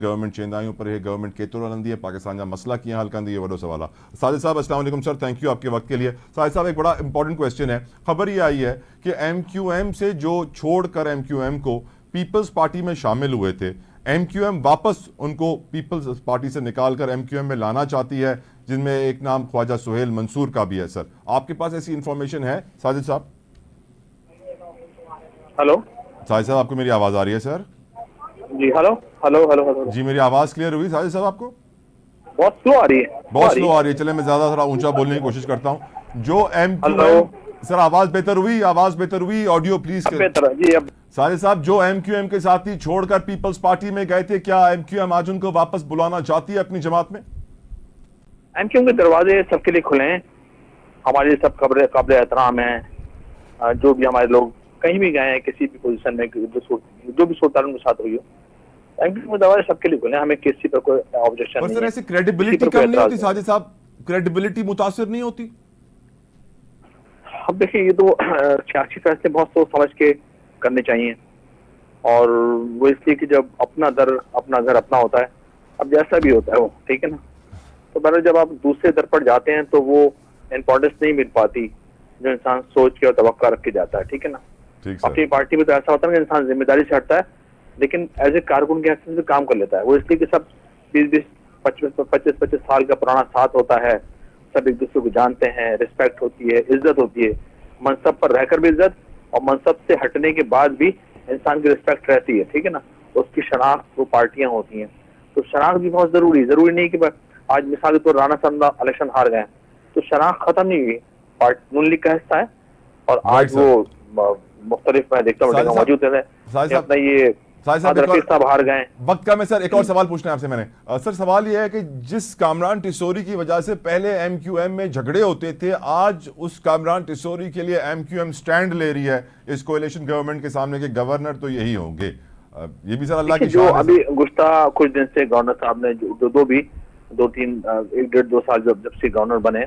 Government चेंदायूं पर government केतिरो हलंदी है, पाकिस्तान जा मसला कीअं हल कंदी, ये वॾो सवाल आहे। साजिद साहब अस्सलाम वालेकुम सर, थैंक यू आपके वक्त के लिए। साजिद साहब एक बड़ा इंपॉर्टेंट क्वेश्चन है, खबर ये आई है कि MQM से जो छोड़कर MQM को पीपल्स पार्टी में शामिल हुए थे, MQM वापस उनको पीपल्स पार्टी से निकाल कर MQM में लाना चाहती है, जिनमें एक नाम ख्वाजा सुहेल मंसूर का भी है। सर आपके पास ऐसी इंफॉर्मेशन है साजिद साहब? हेलो साजिद साहब, आपको मेरी आवाज़ आ रही है सर? जी हेलो हेलो हेलो हेलो जी, मेरी आवाज़ क्लियर हुई साजिद साहब आपको? बहुत स्लो आ रही है, बहुत स्लो आ रही है। चले मैं ज़्यादा थोड़ा ऊंचा बोलने की कोशिश करता हूँ। जो MQM, हेलो। सर आवाज़ बेहतर हुई? आवाज़ बेहतर हुई? Audio please. बेहतर जी। अब साजिद साहब, जो MQM के साथी छोड़कर पीपल्स पार्टी में गए थे, क्या MQM आज उनको वापस बुलाना चाहती है अपनी जमात में? एमक्यूएम के दरवाजे सबके लिए खुले हैं, हमारे सब काबिल एहतराम हैं। जो भी हमारे लोग कहीं भी गए हैं, किसी भी पोजीशन में, जो भी सूरत के साथ हुई हो, एमक्यूएम के दरवाजे सबके लिए खुले हैं। हमें किसी पर कोई ऑब्जेक्शन नहीं है। सर ऐसी क्रेडिबिलिटी कम नहीं होती साजिद साहब? क्रेडिबिलिटी मुतासिर नहीं होती? अब देखिए, ये तो सियासी फैसले बहुत सोच समझ के करने चाहिए, और वो इसलिए कि जब अपना दर अपना घर अपना होता है, अब जैसा भी होता है वो, ठीक है ना। तो पहले जब आप दूसरे दर पर जाते हैं तो वो इम्पोर्टेंस नहीं मिल पाती जो इंसान सोच के और तवक्का रख के जाता है, ठीक है ना। अपनी पार्टी में तो ऐसा होता है कि इंसान जिम्मेदारी से हटता है, लेकिन एज ए कारकुन के हैसियत से काम कर लेता है। वो इसलिए कि सब 20-20, 25-25 साल का पुराना साथ होता है, सब एक दूसरे को जानते हैं, रिस्पेक्ट होती है, इज्जत होती है, मनसब पर रहकर भी इज्जत, और मनसब से हटने के बाद भी इंसान की रिस्पेक्ट रहती है, ठीक है ना। उसकी शनाख्त वो पार्टियां होती हैं, तो शनाख्त भी बहुत जरूरी नहीं कि आज मिसाल के तौर राना साहब इलेक्शन हार गए तो शनाख्त खत्म नहीं हुई, पार्टी नून लीग का हिस्सा है, और आज वो मुख्तलिफ मैं देखता हूँ मौजूद है अपना ये रफीक साहब हार गए। वक्त का मैं सर एक और सवाल पूछना है आपसे मैंने। सर सवाल यह है कि जिस कामरान टिसोरी की वजह से पहले MQM में झगड़े होते थे, आज उस कामरान टिसोरी के लिए MQM स्टैंड ले रही है इस कोएलिशन गवर्नमेंट के सामने के गवर्नर तो यही होंगे। ये भी सर अल्लाह की जो अभी गुज़श्ता कुछ दिन से गवर्नर साहब ने जो 1.5-2 साल जब से गवर्नर बने,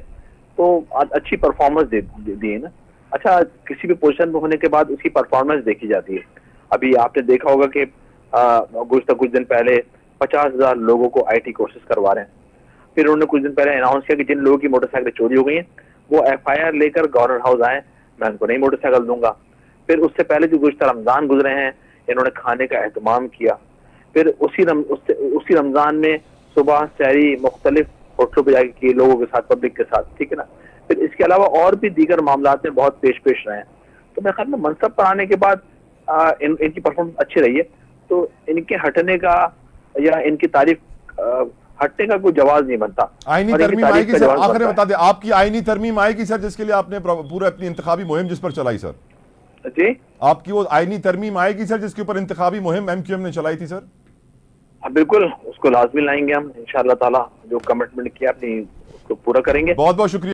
तो आज अच्छी परफॉर्मेंस दी है ना। अच्छा, किसी भी पोजीशन में होने के बाद उसकी परफॉर्मेंस देखी जाती है। अभी आपने देखा होगा कि गुज़श्ता कुछ दिन पहले 50,000 लोगों को IT कोर्सेज करवा रहे हैं। फिर उन्होंने कुछ दिन पहले अनाउंस किया कि जिन लोगों की मोटरसाइकिल चोरी हो गई हैं वो FIR लेकर गवर्नर हाउस आए, मैं उनको नई मोटरसाइकिल दूंगा। फिर उससे पहले जो गुज़श्ता रमजान गुजरे हैं, इन्होंने खाने का एहतमाम किया। फिर उसी रमजान में सुबह सहरी मुख्तलिफ होटलों पर जाके किए लोगों के साथ, पब्लिक के साथ, ठीक है ना। फिर इसके अलावा और भी दीगर मामलात में बहुत पेश रहे हैं। तो मैं ख्याल में मनसब पर आने के बाद इनकी परफॉर्मेंस अच्छी रही है, तो इनके हटने का या इनकी तारीफ हटने का कोई जवाब नहीं बनता। आईनी तरमीम आएगी सर, आखिर में बता दें, आपकी आईनी तरमीम आएगी सर जिसके लिए आपने पूरा अपनी इंतखाबी मुहिम जिस पर चलाई सर? जी, आपकी वो आईनी तरमीम आएगी सर जिसके ऊपर इंतखाबी मुहिम MQM ने चलाई थी सर? बिल्कुल, उसको लाजमी लाएंगे हम इंशाअल्लाह ताला। जो कमिटमेंट किया अपनी उसको पूरा करेंगे। बहुत बहुत शुक्रिया।